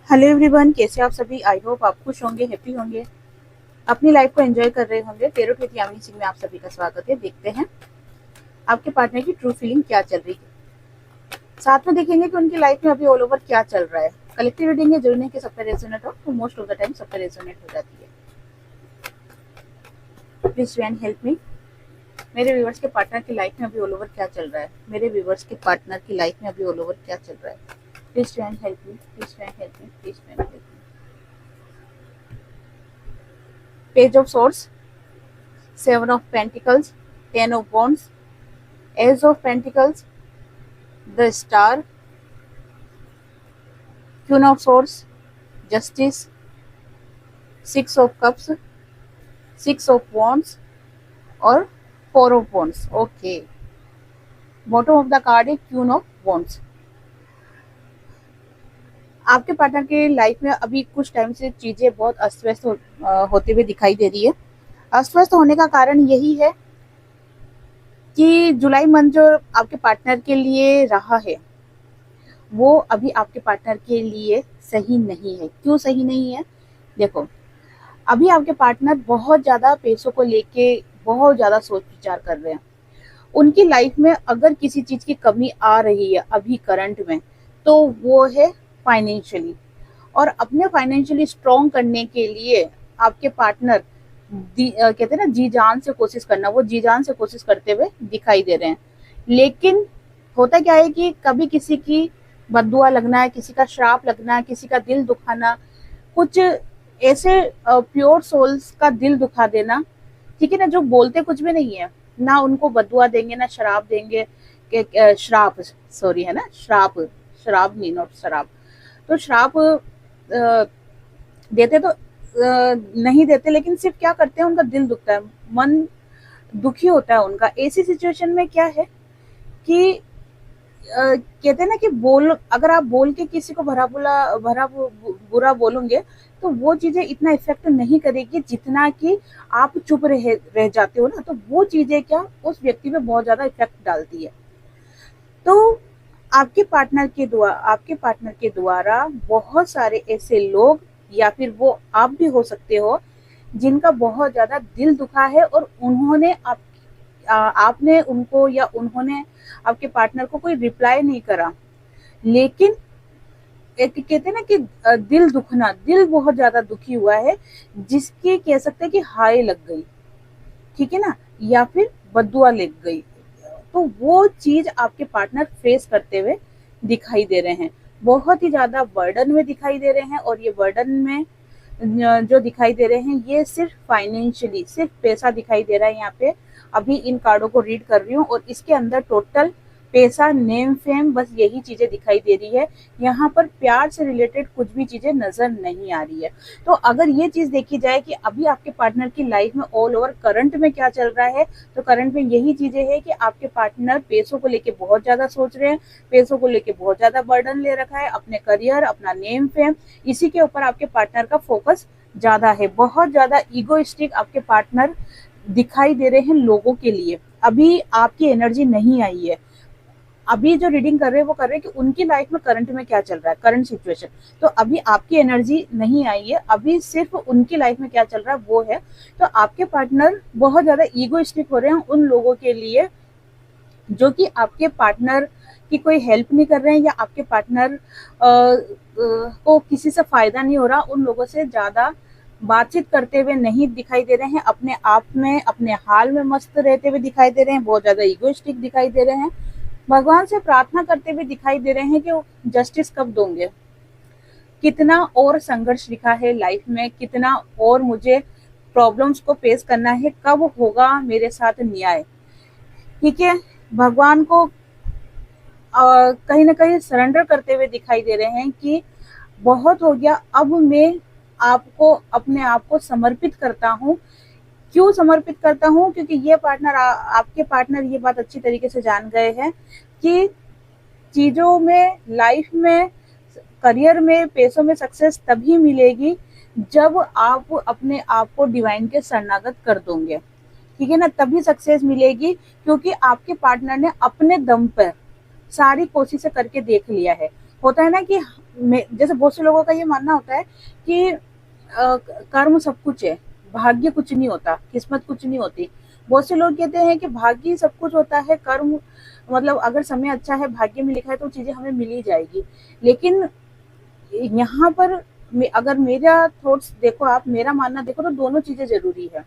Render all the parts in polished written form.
Hello everyone, कैसे आप सभी। आई होप आप खुश होंगे, हैप्पी होंगे, अपनी लाइफ को एंजॉय कर रहे होंगे। टेरोट विद यामिनी सिंह में आप सभी का स्वागत है। देखते हैं आपके पार्टनर की ट्रू फीलिंग क्या चल रही है। साथ में देखेंगे कि उनकी लाइफ में अभी ऑल ओवर क्या चल रहा है। कलेक्टिव रीडिंग है, जरूरी नहीं कि सब पे रेजोनेट हो, तो मोस्ट ऑफ द टाइम सब पे रेजोनेट हो जाती है। प्लीज एंड हेल्प मी। मेरे व्यूवर्स के पार्टनर की लाइफ में अभी ऑल ओवर क्या चल रहा है। मेरे व्यूवर्स के पार्टनर की लाइफ में अभी ऑल ओवर क्या चल रहा है। Please and help me, please and help me, please and help me. Page of source, Seven of Pentacles, Ten of Wands, Ace of Pentacles, the Star, Queen of Swords, Justice, Six of Cups, Six of Wands और Four of Wands। Okay, bottom of the card है queen of wands. आपके partner के life में अभी कुछ time से चीजें बहुत अस्त व्यस्त होते हुए दिखाई दे रही है। अस्त व्यस्त होने का कारण यही है कि जुलाई मंथ जो आपके पार्टनर के लिए रहा है वो अभी आपके पार्टनर के लिए सही नहीं है। क्यों सही नहीं है? देखो, अभी आपके पार्टनर बहुत ज्यादा पैसों को लेके बहुत ज्यादा सोच विचार कर रहे हैं। उनकी लाइफ में अगर किसी चीज की कमी आ रही है अभी करंट में, तो वो है फाइनेंशियली। और अपने फाइनेंशियली स्ट्रॉन्ग करने के लिए आपके पार्टनर कहते हैं ना, जी जान से कोशिश करना, वो जी जान से कोशिश करते हुए दिखाई दे रहे हैं। लेकिन होता क्या है कि कभी किसी की बद्दुआ लगना है, किसी का श्राप लगना है, किसी का दिल दुखाना, कुछ ऐसे प्योर सोल्स का दिल दुखा देना, ठीक है ना, जो बोलते कुछ भी नहीं है, ना उनको बद्दुआ देंगे ना शराब देंगे, श्राप, सॉरी, है ना, श्राप, शराब नहीं, नॉट शराब। तो श्राप देते तो नहीं देते, लेकिन सिर्फ क्या करते हैं, उनका दिल दुखता है, मन दुखी होता है उनका। ऐसी सिचुएशन में क्या है कि कहते हैं ना कि अगर आप बोल के किसी को बुरा बोलोगे तो वो चीजें इतना इफेक्ट नहीं करेगी जितना कि आप चुप रह जाते हो ना, तो वो चीजें क्या उस व्यक्ति पे बहुत ज्यादा इफेक्ट डालती है। तो आपके पार्टनर के द्वारा बहुत सारे ऐसे लोग या फिर वो आप भी हो सकते हो जिनका बहुत ज्यादा दिल दुखा है और आपने उनको या उन्होंने आपके पार्टनर को कोई रिप्लाई नहीं करा। लेकिन एक कहते हैं ना कि दिल दुखना, दिल बहुत ज्यादा दुखी हुआ है, जिसकी कह सकते हैं कि हाय लग गई, ठीक है ना, या फिर बद्दुआ लग गई। तो वो चीज आपके पार्टनर फेस करते हुए दिखाई दे रहे हैं, बहुत ही ज्यादा बर्डन में दिखाई दे रहे हैं। और ये बर्डन में जो दिखाई दे रहे हैं ये सिर्फ फाइनेंशियली, सिर्फ पैसा दिखाई दे रहा है यहाँ पे। अभी इन कार्डों को रीड कर रही हूँ और इसके अंदर टोटल पैसा, नेम, फेम, बस यही चीजें दिखाई दे रही है। यहाँ पर प्यार से रिलेटेड कुछ भी चीजें नजर नहीं आ रही है। तो अगर ये चीज देखी जाए कि अभी आपके पार्टनर की लाइफ में ऑल ओवर करंट में क्या चल रहा है, तो करंट में यही चीजें है कि आपके पार्टनर पैसों को लेके बहुत ज्यादा सोच रहे हैं, पैसों को लेके बहुत ज्यादा बर्डन ले रखा है, अपने करियर, अपना नेम, फेम, इसी के ऊपर आपके पार्टनर का फोकस ज्यादा है। बहुत ज्यादा ईगोइस्टिक आपके पार्टनर दिखाई दे रहे हैं लोगों के लिए। अभी आपकी एनर्जी नहीं आई है। अभी जो रीडिंग कर रहे हैं वो कर रहे हैं कि उनकी लाइफ में करंट में क्या चल रहा है, करंट सिचुएशन। तो अभी आपकी एनर्जी नहीं आई है, अभी सिर्फ उनकी लाइफ में क्या चल रहा है वो है। तो आपके पार्टनर बहुत ज्यादा ईगोइस्टिक हो रहे हैं उन लोगों के लिए जो कि आपके पार्टनर की कोई हेल्प नहीं कर रहे हैं, या आपके पार्टनर को किसी से फायदा नहीं हो रहा, उन लोगों से ज्यादा बातचीत करते हुए नहीं दिखाई दे रहे हैं, अपने आप में, अपने हाल में मस्त रहते हुए दिखाई दे रहे हैं, बहुत ज्यादा ईगोइस्टिक दिखाई दे रहे हैं। भगवान से प्रार्थना करते हुए दिखाई दे रहे हैं कि वो जस्टिस कब दोगे, कितना और संघर्ष लिखा है लाइफ में, कितना और मुझे प्रॉब्लम्स को फेस करना है, कब होगा मेरे साथ न्याय, ठीक है। भगवान को कहीं ना कहीं सरेंडर करते हुए दिखाई दे रहे हैं कि बहुत हो गया, अब मैं आपको, अपने आप को समर्पित करता हूँ। क्यों समर्पित करता हूँ? क्योंकि ये पार्टनर, आपके पार्टनर ये बात अच्छी तरीके से जान गए हैं कि चीजों में, लाइफ में, करियर में, पैसों में सक्सेस तभी मिलेगी जब आप अपने आप को डिवाइन के शरणागत कर दोगे, ठीक है ना, तभी सक्सेस मिलेगी। क्योंकि आपके पार्टनर ने अपने दम पर सारी कोशिशें करके देख लिया है, होता है ना कि जैसे बहुत से लोगों का ये मानना होता है कि कर्म सब कुछ है, भाग्य कुछ नहीं होता, किस्मत कुछ नहीं होती। बहुत से लोग कहते हैं कि भाग्य ही सब कुछ होता है, कर्म मतलब अगर समय अच्छा है, भाग्य में लिखा है तो चीजें हमें मिल ही जाएगी। लेकिन यहाँ पर अगर मेरा थॉट्स देखो, आप मेरा मानना देखो, तो दोनों चीजें जरूरी है।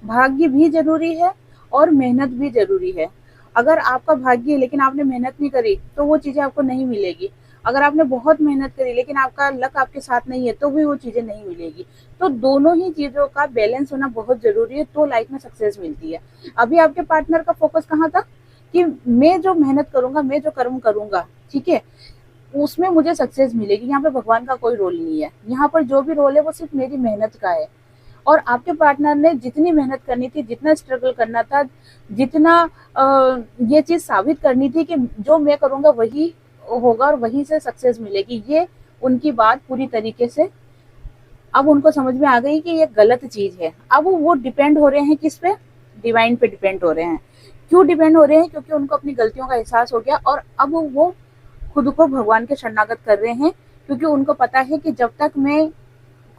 भाग्य भी जरूरी है और मेहनत भी जरूरी है। अगर आपका भाग्य है लेकिन आपने मेहनत नहीं करी तो वो चीजें आपको नहीं मिलेगी। अगर आपने बहुत मेहनत करी लेकिन आपका लक आपके साथ नहीं है तो भी वो चीजें नहीं मिलेगी। तो दोनों ही चीजों का बैलेंस होना बहुत जरूरी है, तो लाइफ में सक्सेस मिलती है। अभी आपके पार्टनर का फोकस कहाँ था कि मैं जो मेहनत करूंगा, मैं जो कर्म करूंगा, ठीक है, उसमें मुझे सक्सेस मिलेगी। यहाँ पे भगवान का कोई रोल नहीं है, यहाँ पर जो भी रोल है वो सिर्फ मेरी मेहनत का है। और आपके पार्टनर ने जितनी मेहनत करनी थी, जितना स्ट्रगल करना था, जितना ये चीज साबित करनी थी कि जो मैं करूंगा वही होगा और वहीं से सक्सेस मिलेगी, ये उनकी बात पूरी तरीके से अब उनको समझ में आ गई कि ये गलत चीज है। अब वो डिपेंड हो रहे हैं किस पे? डिवाइन पे डिपेंड हो रहे हैं। क्यों डिपेंड हो रहे हैं? क्योंकि उनको अपनी गलतियों का एहसास हो गया और अब वो खुद को भगवान के शरणागत कर रहे हैं, क्योंकि उनको पता है कि जब तक मैं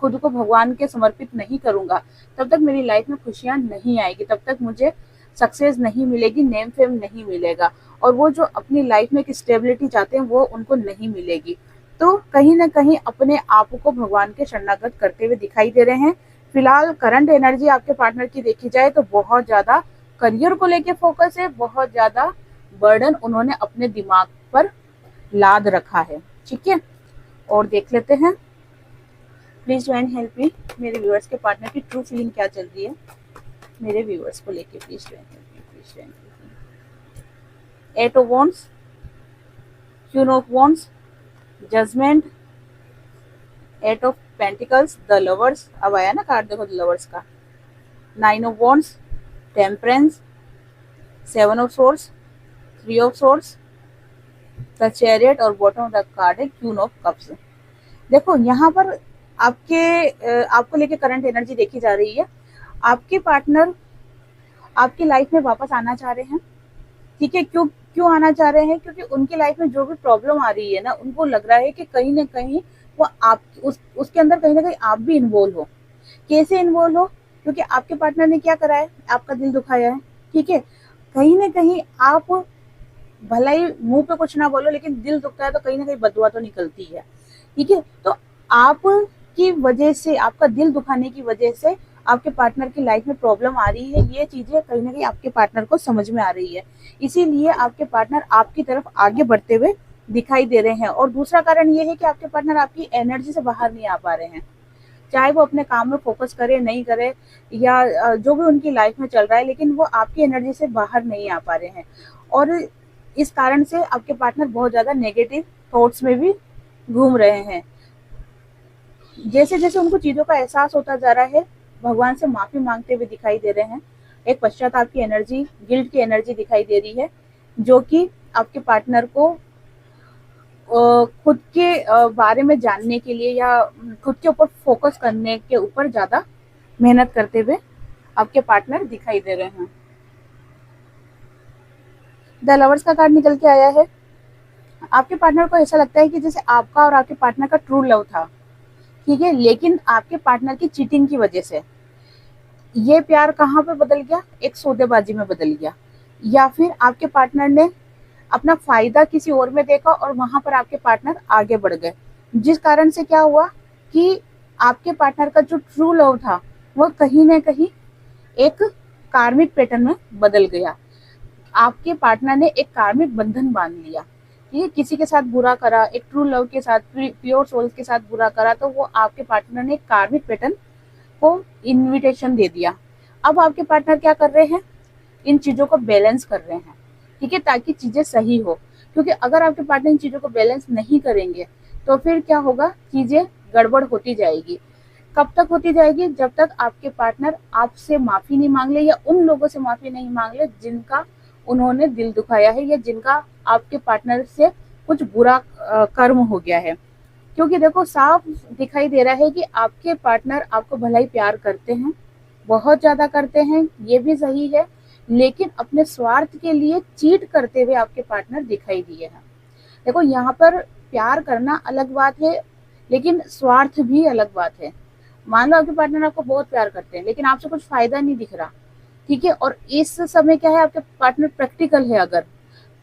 खुद को भगवान के समर्पित नहीं करूंगा तब तक मेरी लाइफ में खुशियां नहीं आएगी, तब तक मुझे सक्सेस नहीं मिलेगी, नेम फेम नहीं मिलेगा, और वो जो अपनी लाइफ में एक स्टेबिलिटी चाहते हैं वो उनको नहीं मिलेगी। तो कहीं ना कहीं अपने आप को भगवान के शरणागत करते हुए दिखाई दे रहे हैं। फिलहाल करंट एनर्जी आपके पार्टनर की देखी जाए तो बहुत ज्यादा करियर को लेके फोकस है, बहुत ज्यादा बर्डन उन्होंने अपने दिमाग पर लाद रखा है। ठीक है, और देख लेते हैं। प्लीज ज्वाइन हेल्प मी, मेरे व्यूअर्स के पार्टनर की ट्रू फीलिंग क्या चल रही है मेरे व्यूअर्स को लेके। Please join help me, please join help me. Eight of wands, queen of wands, judgement, eight of pentacles, the lovers. अब आया ना कार्ड, देखो लवर्स का। Nine of wands, temperance, seven of swords, three of swords, the chariot, और bottom of the card है queen of cups. देखो यहाँ पर आपको लेके करंट एनर्जी देखी जा रही है। आपके पार्टनर आपकी लाइफ में वापस आना चाह रहे हैं। ठीक है, क्यों क्यों आना चाह रहे हैं? क्योंकि उनकी लाइफ में जो भी प्रॉब्लम आ रही है ना, उनको लग रहा है कि कहीं ना कहीं वो आप उसके अंदर कहीं ना कहीं आप भी इन्वॉल्व हो। कैसे इन्वॉल्व हो? क्योंकि आपके पार्टनर ने क्या करा है, आपका दिल दुखाया है। ठीक है, कहीं ना कहीं आप भला ही मुंह पे कुछ ना बोलो, लेकिन दिल दुखता है तो कहीं ना कहीं बददुआ तो निकलती है। ठीक है, तो आपकी वजह से, आपका दिल दुखाने की वजह से आपके पार्टनर की लाइफ में प्रॉब्लम आ रही है। ये चीजें कहीं ना कहीं आपके पार्टनर को समझ में आ रही है, इसीलिए आपके पार्टनर आपकी तरफ आगे बढ़ते हुए दिखाई दे रहे हैं। और दूसरा कारण ये है कि आपके पार्टनर आपकी एनर्जी से बाहर नहीं आ पा रहे हैं। चाहे वो अपने काम में फोकस करे नहीं करे, या जो भी उनकी लाइफ में चल रहा है, लेकिन वो आपकी एनर्जी से बाहर नहीं आ पा रहे हैं। और इस कारण से आपके पार्टनर बहुत ज्यादा नेगेटिव थॉट्स में भी घूम रहे हैं। जैसे जैसे उनको चीजों का एहसास होता जा रहा है, भगवान से माफी मांगते हुए दिखाई दे रहे हैं। एक पश्चाताप की एनर्जी, गिल्ट की एनर्जी दिखाई दे रही है, जो कि आपके पार्टनर को खुद के बारे में जानने के लिए या खुद के ऊपर फोकस करने के ऊपर ज्यादा मेहनत करते हुए आपके पार्टनर दिखाई दे रहे हैं। द लवर्स का कार्ड निकल के आया है। आपके पार्टनर को ऐसा लगता है कि जैसे आपका और आपके पार्टनर का ट्रू लव था, ठीक है, लेकिन आपके पार्टनर की चीटिंग की वजह से ये प्यार कहाँ पे बदल गया, एक सौदेबाजी में बदल गया। या फिर आपके पार्टनर ने अपना फायदा किसी और में देखा और वहां पर आपके पार्टनर आगे बढ़ गए, जिस कारण से क्या हुआ कि आपके पार्टनर का जो ट्रू लव था वो कहीं ना कहीं एक कार्मिक पैटर्न में बदल गया। आपके पार्टनर ने एक कार्मिक बंधन बांध लिया, ठीक है, किसी के साथ बुरा करा, एक ट्रू लव के साथ, प्योर सोल के साथ बुरा करा, तो वो आपके पार्टनर ने एक कार्मिक पैटर्न को इनविटेशन दे दिया। अब आपके पार्टनर क्या कर रहे हैं, इन चीजों को बैलेंस कर रहे हैं, ठीक है, ताकि चीजें सही हो। क्योंकि अगर आपके पार्टनर इन चीजों को बैलेंस नहीं करेंगे तो फिर क्या होगा, चीजें गड़बड़ होती जाएगी। कब तक होती जाएगी? जब तक आपके पार्टनर आपसे माफी नहीं मांग ले, या उन लोगों से माफी नहीं मांग ले जिनका उन्होंने दिल दुखाया है, या जिनका आपके पार्टनर से कुछ बुरा कर्म हो गया है। क्योंकि देखो, साफ दिखाई दे रहा है कि आपके पार्टनर आपको भला ही प्यार करते हैं, बहुत ज्यादा करते हैं, ये भी सही है, लेकिन अपने स्वार्थ के लिए चीट करते हुए आपके पार्टनर दिखाई दिए हैं। देखो यहाँ पर प्यार करना अलग बात है, लेकिन स्वार्थ भी अलग बात है। मान लो आपके पार्टनर आपको बहुत प्यार करते हैं, लेकिन आपसे कुछ फायदा नहीं दिख रहा, ठीक है, और इस समय क्या है, आपके पार्टनर प्रैक्टिकल है अगर,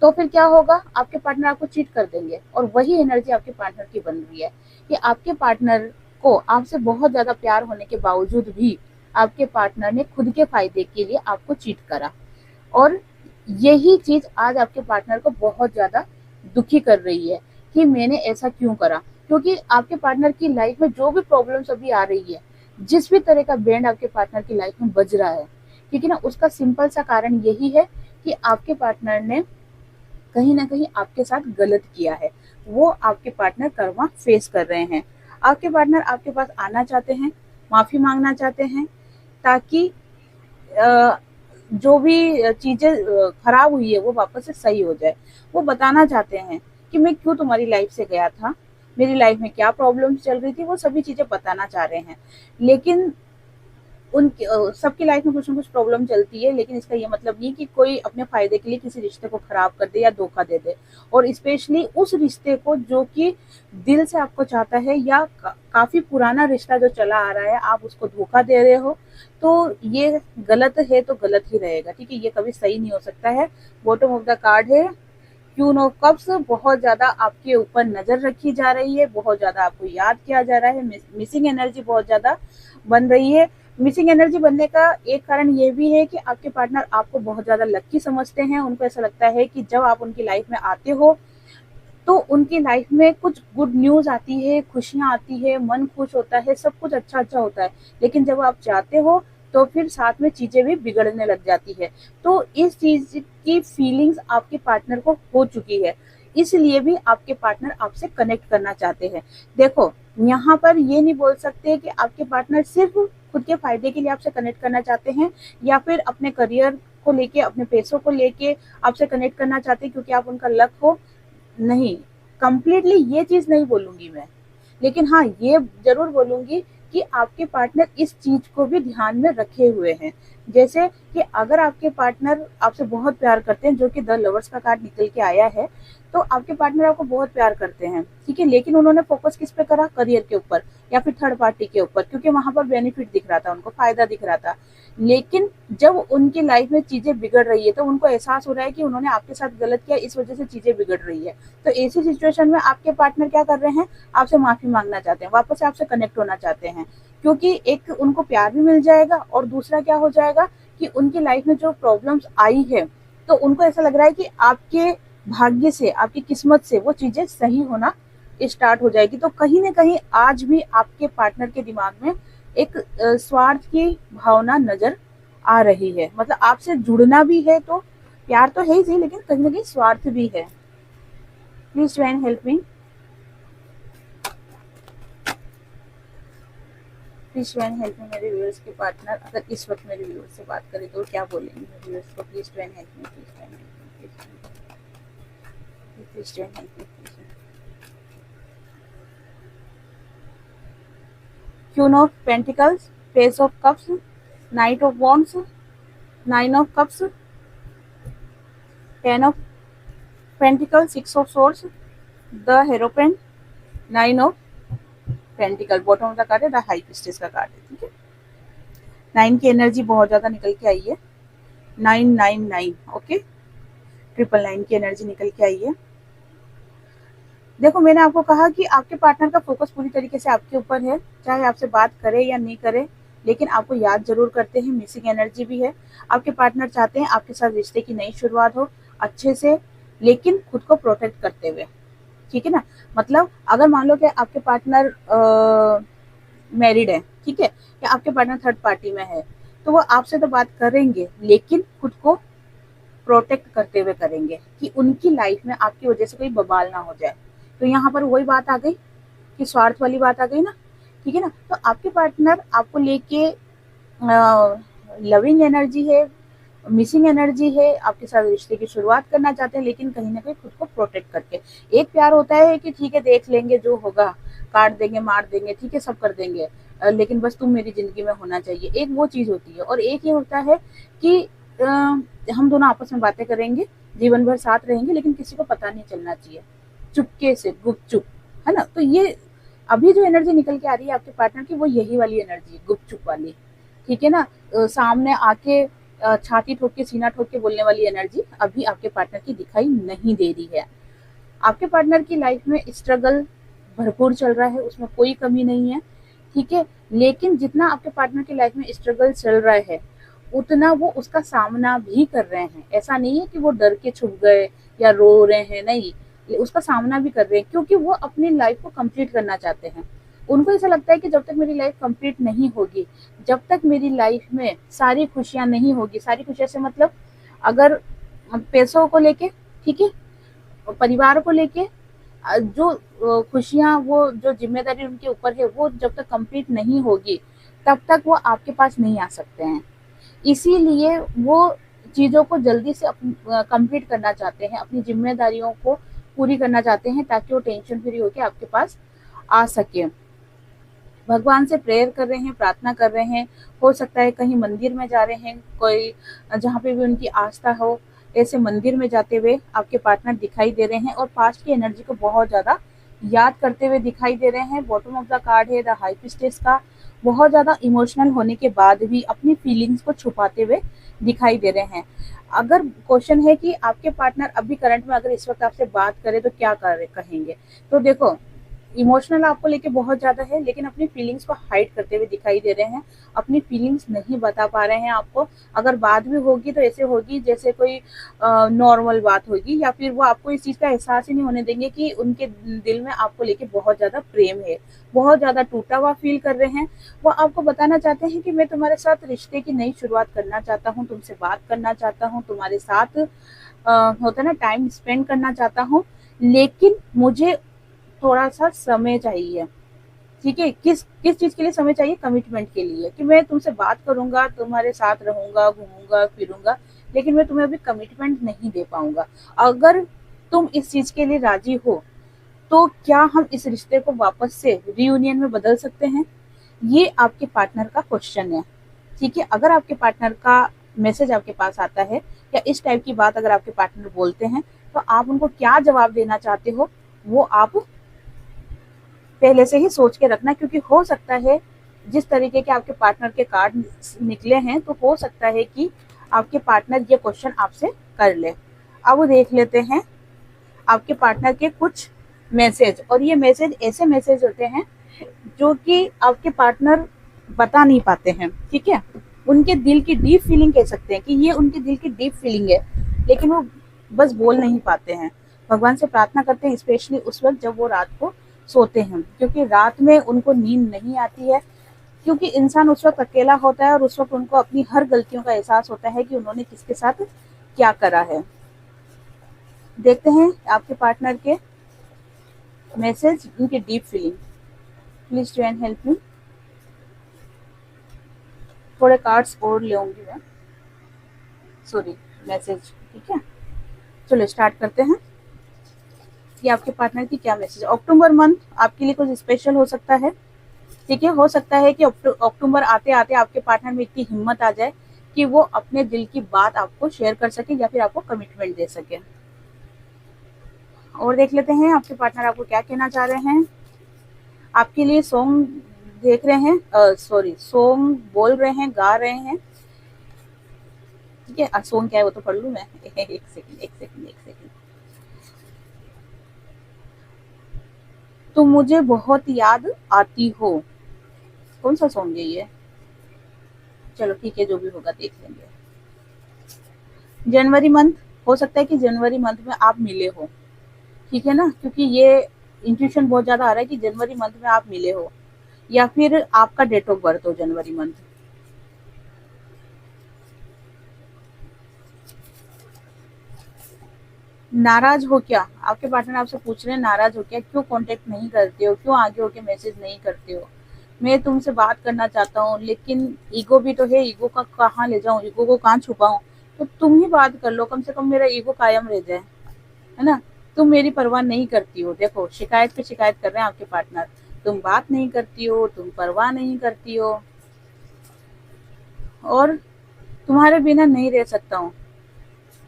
तो फिर क्या होगा, आपके पार्टनर आपको चीट कर देंगे। और वही एनर्जी आपके पार्टनर की बन रही है कि आपके पार्टनर को आपसे बहुत ज्यादा प्यार होने के बावजूद भी आपके पार्टनर ने खुद के फायदे के लिए आपको चीट करा। और यही चीज आज आपके पार्टनर को बहुत ज्यादा दुखी कर रही है कि मैंने ऐसा क्यों करा। क्योंकि आपके पार्टनर की लाइफ में जो भी प्रॉब्लम्स अभी आ रही है, जिस भी तरह का बैंड आपके पार्टनर की लाइफ में बज रहा है, ठीक है ना, उसका सिंपल सा कारण यही है कि आपके पार्टनर ने कहीं ना कहीं आपके साथ गलत किया है। वो आपके पार्टनर कर्मा फेस कर रहे हैं। आपके पार्टनर आपके पास आना चाहते हैं, माफी मांगना चाहते हैं, ताकि जो भी चीजें खराब हुई है वो वापस से सही हो जाए। वो बताना चाहते हैं कि मैं क्यों तुम्हारी लाइफ से गया था, मेरी लाइफ में क्या प्रॉब्लम्स चल रही थी, वो सभी चीजें बताना चाह रहे हैं। लेकिन उनकी सबकी लाइफ में कुछ ना कुछ प्रॉब्लम चलती है, लेकिन इसका ये मतलब नहीं कि कोई अपने फायदे के लिए किसी रिश्ते को खराब कर दे या धोखा दे दे। और स्पेशली उस रिश्ते को जो कि दिल से आपको चाहता है, या काफी पुराना रिश्ता जो चला आ रहा है, आप उसको धोखा दे रहे हो, तो ये गलत है, तो गलत ही रहेगा, ठीक है, ये कभी सही नहीं हो सकता है। बॉटम ऑफ द कार्ड है क्वीन ऑफ कप्स। बहुत ज्यादा आपके ऊपर नजर रखी जा रही है, बहुत ज्यादा आपको याद किया जा रहा है, मिसिंग एनर्जी बहुत ज्यादा बन रही है। मिसिंग एनर्जी बनने का एक कारण ये भी है कि आपके पार्टनर आपको बहुत ज्यादा लकी समझते हैं। उनको ऐसा लगता है कि जब आप उनकी लाइफ में आते हो तो उनकी लाइफ में कुछ गुड न्यूज आती है, खुशियां आती है, मन खुश होता है, सब कुछ अच्छा अच्छा होता है। लेकिन जब आप जाते हो तो फिर साथ में चीजें भी बिगड़ने लग जाती है। तो इस चीज की फीलिंग्स आपके पार्टनर को हो चुकी है, इसलिए भी आपके पार्टनर आपसे कनेक्ट करना चाहते हैं। देखो, यहाँ पर ये नहीं बोल सकते कि आपके पार्टनर सिर्फ खुद के फायदे के लिए आपसे कनेक्ट करना चाहते हैं, या फिर अपने करियर को लेके, अपने पैसों को लेके आपसे कनेक्ट करना चाहते हैं क्योंकि आप उनका लक हो। नहीं, कंप्लीटली ये चीज नहीं बोलूंगी मैं, लेकिन हाँ ये जरूर बोलूंगी कि आपके पार्टनर इस चीज को भी ध्यान में रखे हुए हैं। जैसे कि अगर आपके पार्टनर आपसे बहुत प्यार करते हैं, जो कि द लवर्स का कार्ड निकल के आया है, तो आपके पार्टनर आपको बहुत प्यार करते हैं, ठीक है, लेकिन उन्होंने फोकस किस पे करा, करियर के ऊपर या फिर थर्ड पार्टी के ऊपर, क्योंकि वहां पर बेनिफिट दिख रहा था, उनको फायदा दिख रहा था। लेकिन जब उनकी लाइफ में चीजें बिगड़ रही है तो उनको एहसास हो रहा है कि उन्होंने आपके साथ गलत किया, इस वजह से चीजें बिगड़ रही है। तो ऐसी सिचुएशन में आपके पार्टनर क्या कर रहे हैं, आपसे माफी मांगना चाहते हैं, वापस से आपसे कनेक्ट होना चाहते हैं, क्योंकि एक उनको प्यार भी मिल जाएगा, और दूसरा क्या हो जाएगा कि उनकी लाइफ में जो प्रॉब्लम्स आई है, तो उनको ऐसा लग रहा है कि आपके भाग्य से, आपकी किस्मत से वो चीजें सही होना स्टार्ट हो जाएगी। तो कहीं ना कहीं आज भी आपके पार्टनर के दिमाग में एक स्वार्थ की भावना नजर आ रही है। मतलब आपसे जुड़ना भी है तो प्यार तो है ही सही, लेकिन कहीं ना कहीं स्वार्थ भी है। Please try and help me, please try and help मी। मेरे व्यूअर्स के पार्टनर अगर इस वक्त मेरे व्यूअर्स से बात करें तो क्या बोलेंगे मेरे व्यूअर्स को? Please try and help me, please try and help me, please try and help me. Queen of pentacles, page of cups, knight of wands, nine of cups, ten of pentacle, six of swords, the hierophant, nine of pentacle. Bottom of the card है the high priestess का card है, ठीक है। 9 की energy बहुत ज्यादा निकल के आई है, 999, ओके, 999 की एनर्जी निकल के आई है। देखो, मैंने आपको कहा कि आपके पार्टनर का फोकस पूरी तरीके से आपके ऊपर है, चाहे आपसे बात करे या नहीं करे, लेकिन आपको याद जरूर करते हैं। मिसिंग एनर्जी भी है। आपके पार्टनर चाहते हैं आपके साथ रिश्ते की नई शुरुआत हो अच्छे से, लेकिन खुद को प्रोटेक्ट करते हुए, ठीक है ना। मतलब अगर मान लो कि आपके पार्टनर मैरिड है, ठीक है, या आपके पार्टनर थर्ड पार्टी में है, तो वो आपसे तो बात करेंगे, लेकिन खुद को प्रोटेक्ट करते हुए करेंगे कि उनकी लाइफ में आपकी वजह से कोई बवाल ना हो जाए। तो यहाँ पर वही बात आ गई कि स्वार्थ वाली बात आ गई ना, ठीक है ना। तो आपके पार्टनर आपको लेके लविंग एनर्जी है, मिसिंग एनर्जी है, आपके साथ रिश्ते की शुरुआत करना चाहते हैं, लेकिन कहीं ना कहीं खुद को प्रोटेक्ट करके। एक प्यार होता है कि ठीक है देख लेंगे, जो होगा काट देंगे, मार देंगे, ठीक है, सब कर देंगे, लेकिन बस तुम मेरी जिंदगी में होना चाहिए, एक वो चीज होती है। और एक ये होता है कि हम दोनों आपस में बातें करेंगे, जीवन भर साथ रहेंगे, लेकिन किसी को पता नहीं चलना चाहिए, चुपके से, गुपचुप, है ना। तो ये अभी जो एनर्जी निकल के आ रही है आपके पार्टनर की, वो यही वाली एनर्जी है, गुपचुप वाली, ठीक है ना। सामने आके छाती ठोक के, सीना ठोक के बोलने वाली एनर्जी अभी आपके पार्टनर की दिखाई नहीं दे रही है। आपके पार्टनर की लाइफ में स्ट्रगल भरपूर चल रहा है, उसमें कोई कमी नहीं है, ठीक है। लेकिन जितना आपके पार्टनर की लाइफ में स्ट्रगल चल रहा है, उतना वो उसका सामना भी कर रहे हैं। ऐसा नहीं है कि वो डर के छुप गए या रो रहे हैं, नहीं, उसका सामना भी कर रहे हैं, क्योंकि वो अपनी लाइफ को कंप्लीट करना चाहते हैं। उनको ऐसा लगता है कि जब तक मेरी लाइफ कंप्लीट नहीं होगी, जब तक मेरी लाइफ में सारी खुशियां नहीं होगी, सारी खुशियां से मतलब अगर पैसों को लेके, ठीक है, परिवार को लेके, जो खुशियां, वो जो जिम्मेदारी उनके ऊपर है, वो जब तक कंप्लीट नहीं होगी, तब तक वो आपके पास नहीं आ सकते हैं। इसीलिए वो चीज़ों को जल्दी से कंप्लीट करना चाहते हैं, अपनी जिम्मेदारियों को पूरी करना चाहते हैं, ताकि वो टेंशन फ्री होकर आपके पास आ सके। भगवान से प्रेयर कर रहे हैं, प्रार्थना कर रहे हैं, हो सकता है कहीं मंदिर में जा रहे हैं, कोई जहाँ पे भी उनकी आस्था हो, ऐसे मंदिर में जाते हुए आपके पार्टनर दिखाई दे रहे हैं, और पास्ट की एनर्जी को बहुत ज़्यादा याद करते हुए दिखाई दे रहे हैं। बॉटम ऑफ द कार्ड है द हाई प्रीस्टेस का, बहुत ज़्यादा इमोशनल होने के बाद भी अपनी फीलिंग्स को छुपाते हुए दिखाई दे रहे हैं। अगर क्वेश्चन है कि आपके पार्टनर अभी करंट में अगर इस वक्त आपसे बात करे तो क्या कहेंगे, तो देखो, इमोशनल आपको लेके बहुत ज़्यादा है, लेकिन अपनी फीलिंग्स को हाइड करते हुए दिखाई दे रहे हैं, अपनी फीलिंग्स नहीं बता पा रहे हैं आपको। अगर बात भी होगी तो ऐसे होगी जैसे कोई नॉर्मल बात होगी, या फिर वो आपको इस चीज़ का एहसास ही नहीं होने देंगे कि उनके दिल में आपको लेके बहुत ज़्यादा प्रेम है, बहुत ज़्यादा टूटा हुआ फील कर रहे हैं। वो आपको बताना चाहते हैं कि मैं तुम्हारे साथ रिश्ते की नई शुरुआत करना चाहता हूँ, तुमसे बात करना चाहता हूँ, तुम्हारे साथ होता है ना, टाइम स्पेंड करना चाहता हूँ, लेकिन मुझे थोड़ा सा समय चाहिए, ठीक है। किस किस चीज के लिए समय चाहिए? कमिटमेंट के लिए, कि मैं तुमसे बात करूंगा, तुम्हारे साथ रहूंगा, घूमूंगा फिरूंगा, लेकिन मैं तुम्हें अभी कमिटमेंट नहीं दे पाऊंगा। अगर तुम इस चीज के लिए राजी हो, तो क्या हम इस रिश्ते को वापस से रियूनियन में बदल सकते हैं? ये आपके पार्टनर का क्वेश्चन है, ठीक है। अगर आपके पार्टनर का मैसेज आपके पास आता है, या इस टाइप की बात अगर आपके पार्टनर बोलते हैं, तो आप उनको क्या जवाब देना चाहते हो, वो आप पहले से ही सोच के रखना, क्योंकि हो सकता है जिस तरीके के आपके पार्टनर के कार्ड निकले हैं, तो हो सकता है कि आपके पार्टनर ये क्वेश्चन आपसे कर ले। अब देख लेते हैं आपके पार्टनर के कुछ मैसेज, और ये मैसेज ऐसे मैसेज होते हैं जो कि आपके पार्टनर बता नहीं पाते हैं, ठीक है। उनके दिल की डीप फीलिंग कह सकते हैं कि ये उनके दिल की डीप फीलिंग है, लेकिन वो बस बोल नहीं पाते हैं। भगवान से प्रार्थना करते हैं, स्पेशली उस वक्त जब वो रात को सोते हैं, क्योंकि रात में उनको नींद नहीं आती है, क्योंकि इंसान उस वक्त अकेला होता है, और उस वक्त उनको अपनी हर गलतियों का एहसास होता है कि उन्होंने किसके साथ क्या करा है। देखते हैं आपके पार्टनर के मैसेज, उनकी deep feeling. Please try and help मी। थोड़े कार्ड्स और ले आऊंगी मैं, सॉरी, मैसेज, ठीक है। चलो स्टार्ट करते हैं कि आपके पार्टनर की क्या मैसेज। अक्टूबर मंथ आपके लिए कुछ स्पेशल हो सकता है, ठीक है। हो सकता है कि अक्टूबर आते आते आपके पार्टनर में इतनी हिम्मत आ जाए कि वो अपने दिल की बात आपको शेयर कर सके, या फिर आपको कमिटमेंट दे सके। और देख लेते हैं आपके पार्टनर आपको क्या कहना चाह रहे हैं। आपके लिए सॉन्ग देख रहे हैं, सॉरी, सॉन्ग बोल रहे हैं, गा रहे हैं, ठीक है। सॉन्ग क्या है वो तो पढ़ लूं मैं। एक सेकंड। तुम मुझे बहुत याद आती हो, कौन सा सॉन्ग है ये? चलो ठीक है, जो भी होगा देख लेंगे। जनवरी मंथ, हो सकता है कि जनवरी मंथ में आप मिले हो, ठीक है ना, क्योंकि ये इंट्यूशन बहुत ज्यादा आ रहा है कि जनवरी मंथ में आप मिले हो, या फिर आपका डेट ऑफ बर्थ हो जनवरी मंथ। नाराज हो क्या? आपके पार्टनर आपसे पूछ रहे हैं नाराज हो क्या, क्यों कांटेक्ट नहीं करते हो, क्यों आगे होके मैसेज नहीं करते हो। मैं तुमसे बात करना चाहता हूँ, लेकिन ईगो भी तो है, ईगो का कहाँ ले जाऊँ, ईगो को कहाँ छुपाऊं, तो तुम ही बात कर लो, कम से कम मेरा ईगो कायम रह जाए, है ना। तुम मेरी परवाह नहीं करती हो, देखो शिकायत पे शिकायत कर रहे हैं आपके पार्टनर, तुम बात नहीं करती हो, तुम परवाह नहीं करती हो, और तुम्हारे बिना नहीं रह सकता हूँ।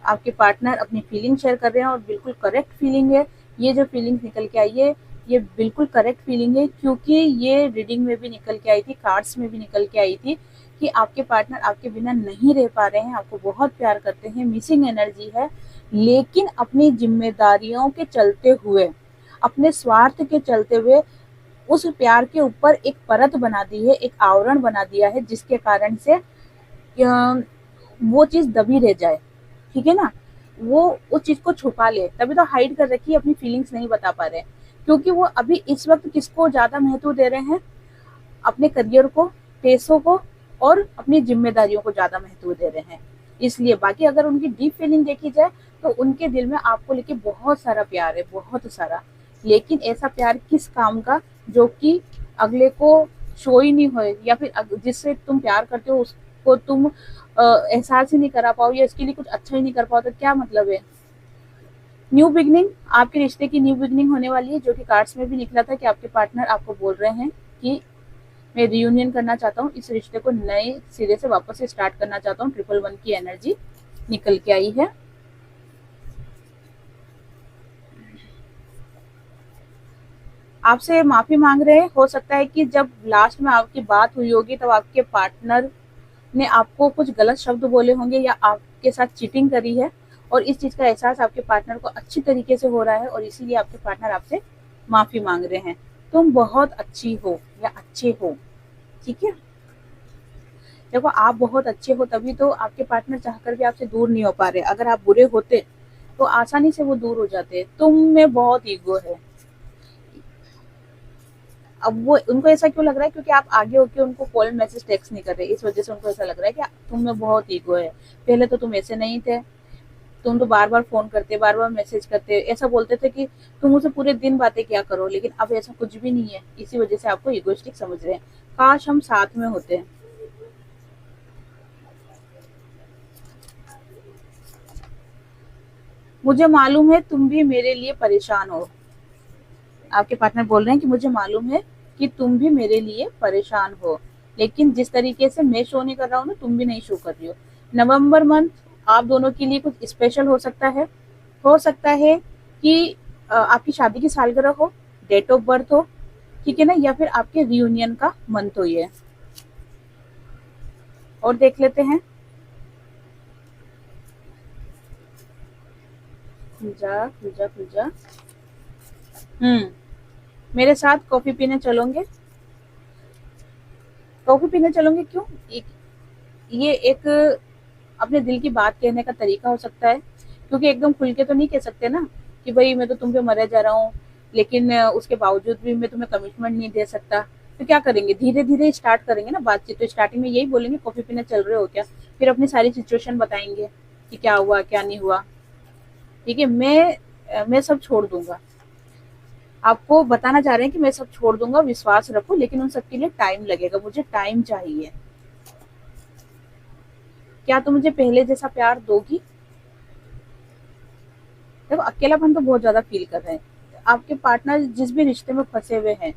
आपके पार्टनर अपनी फीलिंग शेयर कर रहे हैं, और बिल्कुल करेक्ट फीलिंग है ये जो फीलिंग्स निकल के आई है ये बिल्कुल करेक्ट फीलिंग है, क्योंकि ये रीडिंग में भी निकल के आई थी, कार्ड्स में भी निकल के आई थी कि आपके पार्टनर आपके बिना नहीं रह पा रहे हैं, आपको बहुत प्यार करते हैं, मिसिंग एनर्जी है, लेकिन अपनी जिम्मेदारियों के चलते हुए, अपने स्वार्थ के चलते हुए उस प्यार के ऊपर एक परत बना दी है, एक आवरण बना दिया है, जिसके कारण से वो चीज दबी रह जाए। ठीक है ना, वो उस चीज को छुपा ले, तभी तो हाइड कर रखी है, अपनी फीलिंग्स नहीं बता पा रहे, क्योंकि वो अभी इस वक्त किसको ज्यादा महत्व दे रहे हैं, अपने करियर को, पैसों को और अपनी जिम्मेदारियों को ज्यादा महत्व दे रहे हैं। इसलिए बाकी अगर उनकी डीप फीलिंग देखी जाए तो उनके दिल में आपको लेके बहुत सारा प्यार है, बहुत सारा, लेकिन ऐसा प्यार किस काम का जो कि अगले को शो ही नहीं हो, या फिर जिससे तुम प्यार करते हो उसको तुम एहसास ही नहीं करा पाओ, या इसके लिए कुछ अच्छा ही नहीं कर पाओ, तो क्या मतलब है। न्यू बिगनिंग, आपके रिश्ते की न्यू बिगनिंग होने वाली है, जो कि कार्ड्स में भी निकला था कि आपके पार्टनर आपको बोल रहे हैं कि मैं रियूनियन करना चाहता हूँ, इस रिश्ते को नए सिरे से वापस से स्टार्ट करना चाहता हूँ। 111 की एनर्जी निकल के आई है। आपसे माफी मांग रहे हैं, हो सकता है कि जब लास्ट में आपकी बात हुई होगी तब आपके पार्टनर ने आपको कुछ गलत शब्द बोले होंगे या आपके साथ चीटिंग करी है, और इस चीज का एहसास आपके पार्टनर को अच्छी तरीके से हो रहा है, और इसीलिए आपके पार्टनर आपसे माफी मांग रहे हैं। तुम बहुत अच्छी हो या अच्छे हो, ठीक है। देखो आप बहुत अच्छे हो, तभी तो आपके पार्टनर चाहकर भी आपसे दूर नहीं हो पा रहे। अगर आप बुरे होते तो आसानी से वो दूर हो जाते। तुम में बहुत ईगो है। अब वो उनको ऐसा क्यों लग रहा है, क्योंकि आप आगे होके उनको कॉल मैसेज टेक्स्ट नहीं कर रहे, इस वजह से उनको ऐसा लग रहा है कि तुम में बहुत ईगो है। पहले तो तुम ऐसे नहीं थे, तुम तो बार बार फोन करते, बार बार मैसेज करते, ऐसा बोलते थे कि तुम मुझसे पूरे दिन बातें क्या करो, लेकिन अब ऐसा कुछ भी नहीं है। इसी वजह से आपको ईगोइस्टिक समझ रहे हैं। काश हम साथ में होते। मुझे मालूम है तुम भी मेरे लिए परेशान हो। आपके पार्टनर बोल रहे हैं कि मुझे मालूम है कि तुम भी मेरे लिए परेशान हो, लेकिन जिस तरीके से मैं शो नहीं कर रहा हूँ ना, तुम भी नहीं शो कर रही हो। नवंबर मंथ आप दोनों के लिए कुछ स्पेशल हो सकता है। हो सकता है कि आपकी शादी की सालगिरह हो, डेट ऑफ बर्थ हो, ठीक है ना, या फिर आपके रियूनियन का मंथ हो ये। और देख लेते हैं। खुल जा खुल जा। मेरे साथ कॉफी पीने चलोगे? कॉफी पीने चलोगे क्यों? ये एक अपने दिल की बात कहने का तरीका हो सकता है, क्योंकि एकदम खुल के तो नहीं कह सकते ना कि भाई मैं तो तुम पे मरे जा रहा हूँ, लेकिन उसके बावजूद भी मैं तुम्हें कमिटमेंट नहीं दे सकता। तो क्या करेंगे, धीरे धीरे स्टार्ट करेंगे ना बातचीत। तो स्टार्टिंग में यही बोलेंगे कॉफी पीने चल रहे हो क्या, फिर अपनी सारी सिचुएशन बताएंगे कि क्या हुआ क्या नहीं हुआ। ठीक है, मैं सब छोड़ दूंगा। आपको बताना चाह रहे हैं कि मैं सब छोड़ दूंगा, विश्वास रखो, लेकिन उन सबके लिए टाइम लगेगा, मुझे टाइम चाहिए। क्या तुम मुझे पहले जैसा प्यार दोगी? देखो अकेलापन तो बहुत ज्यादा फील कर रहे हैं आपके पार्टनर, जिस भी रिश्ते में फंसे हुए हैं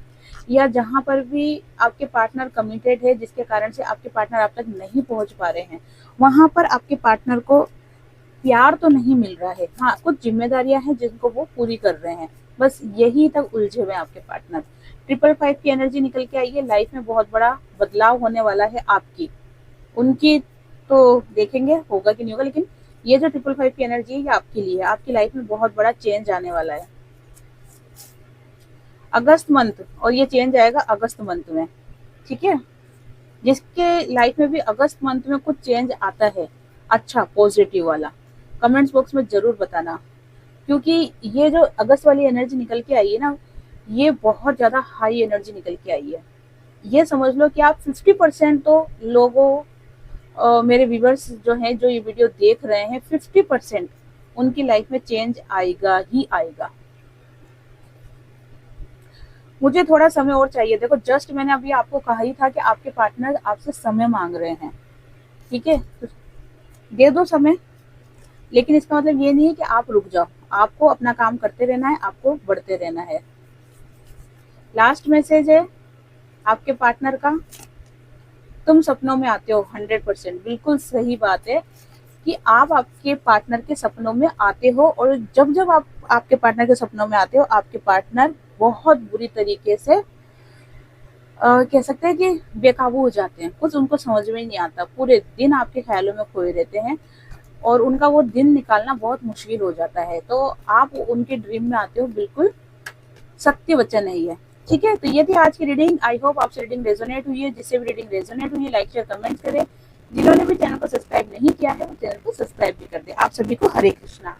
या जहां पर भी आपके पार्टनर कमिटेड है, जिसके कारण से आपके पार्टनर आप तक नहीं पहुंच पा रहे हैं, वहां पर आपके पार्टनर को प्यार तो नहीं मिल रहा है। हाँ, कुछ जिम्मेदारियां हैं जिनको वो पूरी कर रहे हैं, बस यही तक उलझे हुए हैं आपके पार्टनर। 555 की एनर्जी निकल के आई है। लाइफ में बहुत बड़ा बदलाव होने वाला है आपकी, उनकी तो देखेंगे होगा कि नहीं होगा, लेकिन ये जो 555 की एनर्जी है ये आपके लिए है। आपकी लाइफ में बहुत बड़ा चेंज आने वाला है अगस्त मंथ, और ये चेंज आएगा अगस्त मंथ में। ठीक है, जिसके लाइफ में भी अगस्त मंथ में कुछ चेंज आता है अच्छा पॉजिटिव वाला, कमेंट्स बॉक्स में जरूर बताना, क्योंकि ये जो अगस्त वाली एनर्जी निकल के आई है ना, ये बहुत ज्यादा हाई एनर्जी निकल के आई है। ये समझ लो कि आप 50% तो लोगों मेरे व्यूवर्स जो हैं, जो ये वीडियो देख रहे हैं, 50% उनकी लाइफ में चेंज आएगा ही आएगा। मुझे थोड़ा समय और चाहिए। देखो जस्ट मैंने अभी आपको कहा ही था कि आपके पार्टनर आपसे समय मांग रहे हैं, ठीक है, तो दे दो समय, लेकिन इसका मतलब ये नहीं है कि आप रुक जाओ। आपको अपना काम करते रहना है, आपको बढ़ते रहना है। लास्ट मैसेज है आपके पार्टनर का, तुम सपनों में आते हो 100%, बिल्कुल सही बात है। कि आप आपके पार्टनर के सपनों में आते हो, और जब जब आप आपके पार्टनर के सपनों में आते हो, आपके पार्टनर बहुत बुरी तरीके से कह सकते हैं कि बेकाबू हो जाते हैं। कुछ उनको समझ में ही नहीं आता, पूरे दिन आपके ख्यालों में खोए रहते हैं और उनका वो दिन निकालना बहुत मुश्किल हो जाता है। तो आप उनके ड्रीम में आते हो, बिल्कुल सत्य वचन है ये। ठीक है, तो ये थी आज की रीडिंग। आई होप आपसे रीडिंग रेजोनेट हुई है। जिससे भी रीडिंग रेजोनेट हुई है, लाइक शेयर कमेंट करें। जिन्होंने भी चैनल को सब्सक्राइब नहीं किया है, वो चैनल को सब्सक्राइब भी कर दे। आप सभी को हरे कृष्णा।